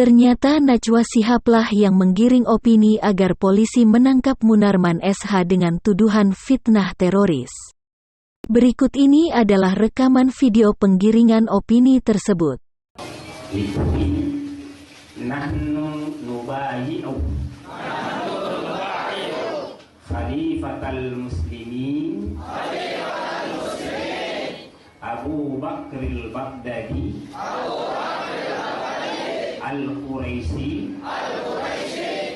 Ternyata Najwa Shihab-lah yang menggiring opini agar polisi menangkap Munarman SH dengan tuduhan fitnah teroris. Berikut ini adalah rekaman video penggiringan opini tersebut. Nahnu nubayi'u Khalifatal Muslimin Abu Bakril Baghdadi Al-Quraisy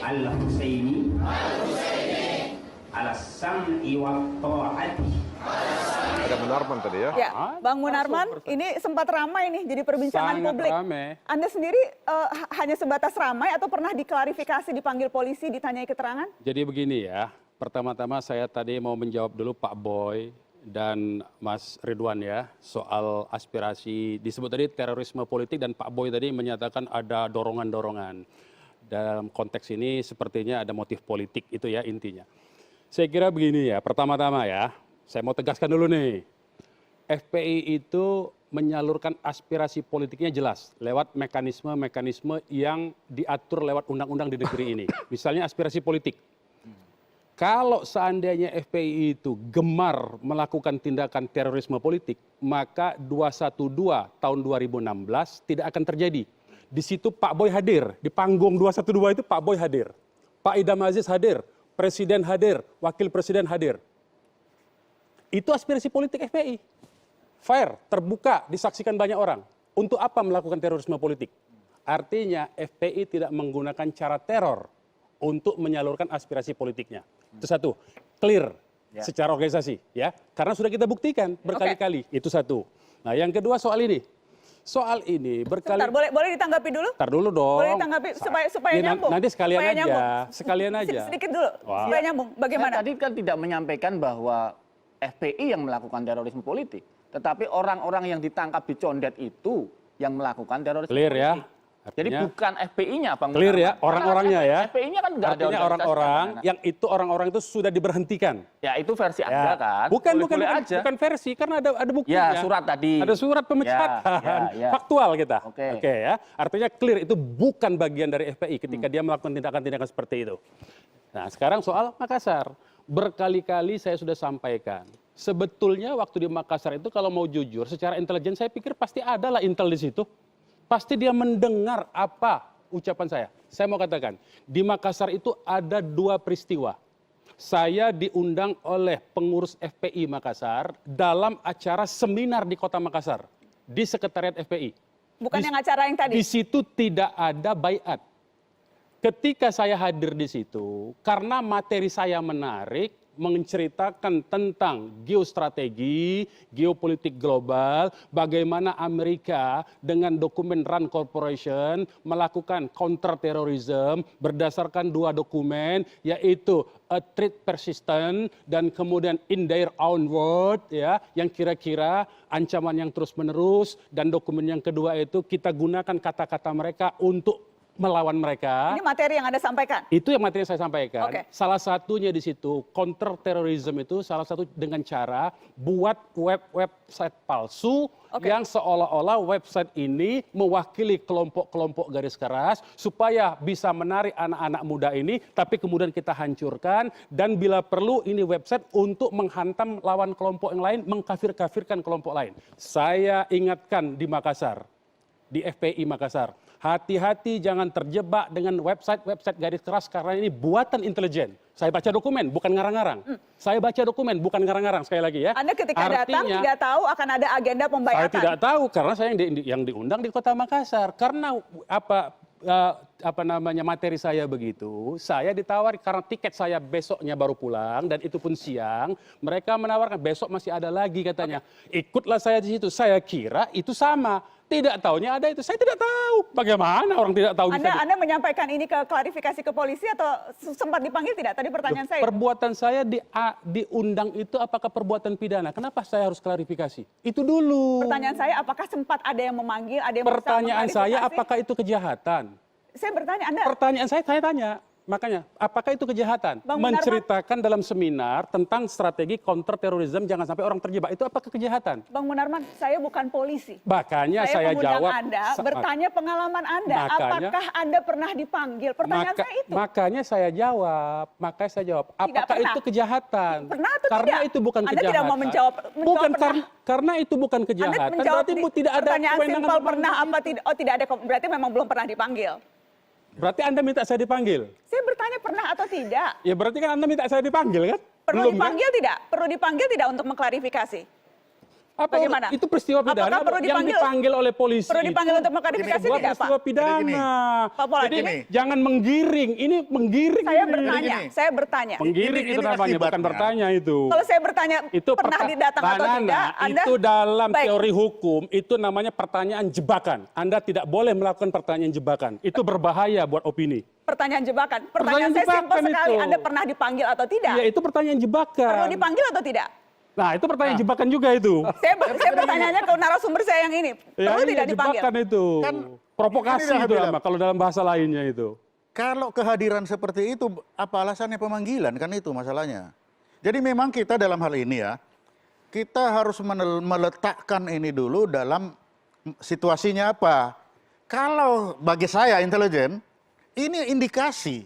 Al-Husaini Al-Sam'i wa ta'ati. Ada Munarman tadi ya? Ya, Bang Munarman, ini sempat ramai nih jadi perbincangan Sangat publik. ramai. Anda sendiri hanya sebatas ramai atau pernah diklarifikasi, dipanggil polisi, ditanyai keterangan? Jadi begini ya, pertama-tama saya tadi mau menjawab dulu Pak Boy dan Mas Ridwan ya, soal aspirasi disebut tadi terorisme politik, dan Pak Boy tadi menyatakan ada dorongan-dorongan. Dalam konteks ini sepertinya ada motif politik, itu ya intinya. Saya kira begini ya, pertama-tama ya, saya mau tegaskan dulu nih, FPI itu menyalurkan aspirasi politiknya jelas lewat mekanisme-mekanisme yang diatur lewat undang-undang di negeri ini. Misalnya aspirasi politik. Kalau seandainya FPI itu gemar melakukan tindakan terorisme politik, maka 212 tahun 2016 tidak akan terjadi. Di situ Pak Boy hadir, di panggung 212 itu Pak Boy hadir, Pak Idham Aziz hadir, Presiden hadir, Wakil Presiden hadir. Itu aspirasi politik FPI. Fair, terbuka, disaksikan banyak orang. Untuk apa melakukan terorisme politik? Artinya FPI tidak menggunakan cara teror untuk menyalurkan aspirasi politiknya. Itu satu, clear secara organisasi, ya. Karena sudah kita buktikan berkali-kali. Itu satu. Nah, yang kedua soal ini. Soal ini berkali. Sebentar, boleh ditanggapi dulu? Tar dulu dong. Boleh ditanggapi supaya nyambung. Nanti sekalian supaya aja. nyambung. Sekalian aja. Sedikit dulu, supaya nyambung. Bagaimana? Saya tadi kan tidak menyampaikan bahwa FPI yang melakukan terorisme politik, tetapi orang-orang yang ditangkap di Condet itu yang melakukan terorisme Clear ya. politik. Jadi bukan FPI-nya, Bang. Clear ya, orang-orangnya ya. FPI-nya kan nggak ada. Artinya orang-orang yang itu orang-orang itu sudah diberhentikan. Ya itu versi Anda kan. Bukan aja. bukan versi, karena ada buktinya. Ya surat tadi. Ada surat pemecatan. Ya. Faktual kita. Oke. Ya. Artinya clear itu bukan bagian dari FPI ketika dia melakukan tindakan-tindakan seperti itu. Nah, sekarang soal Makassar. Berkali-kali saya sudah sampaikan. Sebetulnya waktu di Makassar itu kalau mau jujur secara intelijen saya pikir pasti ada lah intel di situ. Pasti dia mendengar apa ucapan saya. Saya mau katakan, di Makassar itu ada dua peristiwa. Saya diundang oleh pengurus FPI Makassar dalam acara seminar di Kota Makassar, di Sekretariat FPI. Bukan yang acara yang tadi? Di situ tidak ada baiat. Ketika saya hadir di situ, karena materi saya menarik, menceritakan tentang geostrategi, geopolitik global, bagaimana Amerika dengan dokumen RAND Corporation melakukan counter terrorism berdasarkan dua dokumen, yaitu a threat persistent dan kemudian in their own word, ya, yang kira-kira ancaman yang terus-menerus, dan dokumen yang kedua itu kita gunakan kata-kata mereka untuk melawan mereka. Ini materi yang Anda sampaikan? Itu yang materi yang saya sampaikan. Okay. Salah satunya di situ, counter terrorism itu salah satu dengan cara buat website palsu yang seolah-olah website ini mewakili kelompok-kelompok garis keras supaya bisa menarik anak-anak muda ini, tapi kemudian kita hancurkan, dan bila perlu ini website untuk menghantam lawan kelompok yang lain, mengkafir-kafirkan kelompok lain. Saya ingatkan di Makassar, di FPI Makassar, hati-hati jangan terjebak dengan website-website garis keras karena ini buatan intelijen. Saya baca dokumen, bukan ngarang-ngarang. Saya baca dokumen, bukan ngarang-ngarang, sekali lagi ya. Anda ketika datang tidak tahu akan ada agenda pembayatan? Saya tidak tahu, karena saya yang diundang di Kota Makassar. Karena materi saya begitu, saya ditawari karena tiket saya besoknya baru pulang dan itu pun siang, mereka menawarkan besok masih ada lagi katanya. Ikutlah saya di situ. Saya kira itu sama. Tidak tahunya ada itu. Saya tidak tahu. Bagaimana orang tidak tahu? Anda menyampaikan ini ke klarifikasi ke polisi atau sempat dipanggil tidak? Tadi pertanyaan saya. Perbuatan saya diundang itu apakah perbuatan pidana? Kenapa saya harus klarifikasi? Itu dulu. Pertanyaan saya, apakah sempat ada yang memanggil, ada yang Pertanyaan saya, apakah itu kejahatan? Saya bertanya, Anda. Pertanyaan saya tanya. Makanya, apakah itu kejahatan? Bang Munarman. Menceritakan dalam seminar tentang strategi counter terorisme jangan sampai orang terjebak. Itu apakah kejahatan? Bang Munarman, saya bukan polisi. Makanya saya mengundang jawab. Anda bertanya pengalaman Anda. Makanya- Apakah Anda pernah dipanggil? Pertanyaan saya itu. Makanya saya jawab. Apakah pernah. itu kejahatan? Pernah atau Karena tidak? itu bukan Anda kejahatan. tidak mau menjawab Bukan pernah. karena itu bukan Anda kejahatan. menjawab Berarti tidak ada pertanyaan kewenangan simpel memanggil pernah apa itu. tidak? Oh, tidak ada. Berarti memang belum pernah dipanggil. Berarti Anda minta saya dipanggil? Saya bertanya pernah atau tidak? Ya berarti kan Anda minta saya dipanggil kan? Perlu Belum, kan? dipanggil tidak? Perlu dipanggil tidak untuk mengklarifikasi? Apa Bagaimana? itu peristiwa pidana Apakah perlu yang dipanggil? dipanggil oleh polisi? Perlu dipanggil itu untuk mengklarifikasi sebuah tidak, Pak? peristiwa pidana. Jadi gini. Pak Polan, Jadi ini jangan menggiring. Ini menggiring. saya ini. bertanya. gini. Saya bertanya. Menggiring Ini itu namanya, bukan akibatnya. bertanya itu. Kalau saya bertanya Itu pernah didatang atau Banana, tidak, Anda itu dalam baik. teori hukum itu namanya pertanyaan jebakan. Anda tidak boleh melakukan pertanyaan jebakan. Itu berbahaya buat opini. Pertanyaan jebakan. Pertanyaan Pertanyaan saya simpel jebakan sekali. itu. Anda pernah dipanggil atau tidak? Ya itu pertanyaan jebakan. Perlu dipanggil atau tidak? Nah itu pertanyaan jebakan juga itu. Saya pertanyaannya ke narasumber saya yang ini. Ya, Perlu iya, tidak dipanggil? jebakan itu. Kan, Provokasi ini dah itu bilang. nama kalau dalam bahasa lainnya itu. Kalau kehadiran seperti itu, apa alasannya pemanggilan? Kan itu masalahnya. Jadi memang kita dalam hal ini ya, kita harus meletakkan ini dulu dalam situasinya apa. Kalau bagi saya intelijen, ini indikasi.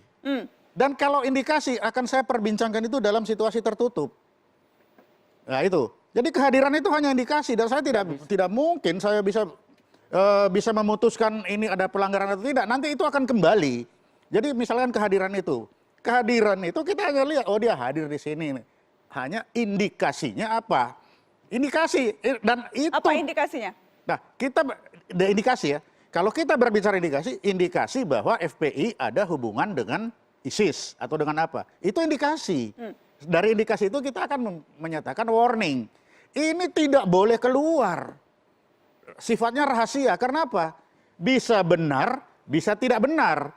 Dan kalau indikasi akan saya perbincangkan itu dalam situasi tertutup. Nah itu. Jadi kehadiran itu hanya indikasi dan saya tidak mungkin saya bisa memutuskan ini ada pelanggaran atau tidak. Nanti itu akan kembali. Jadi misalkan kehadiran itu kita hanya lihat oh dia hadir di sini. Hanya indikasinya apa? Indikasi dan itu. Apa indikasinya? Nah, ada indikasi ya. Kalau kita berbicara indikasi bahwa FPI ada hubungan dengan ISIS atau dengan apa? Itu indikasi. Dari indikasi itu kita akan menyatakan warning. Ini tidak boleh keluar. Sifatnya rahasia. Karena apa? Bisa benar, bisa tidak benar.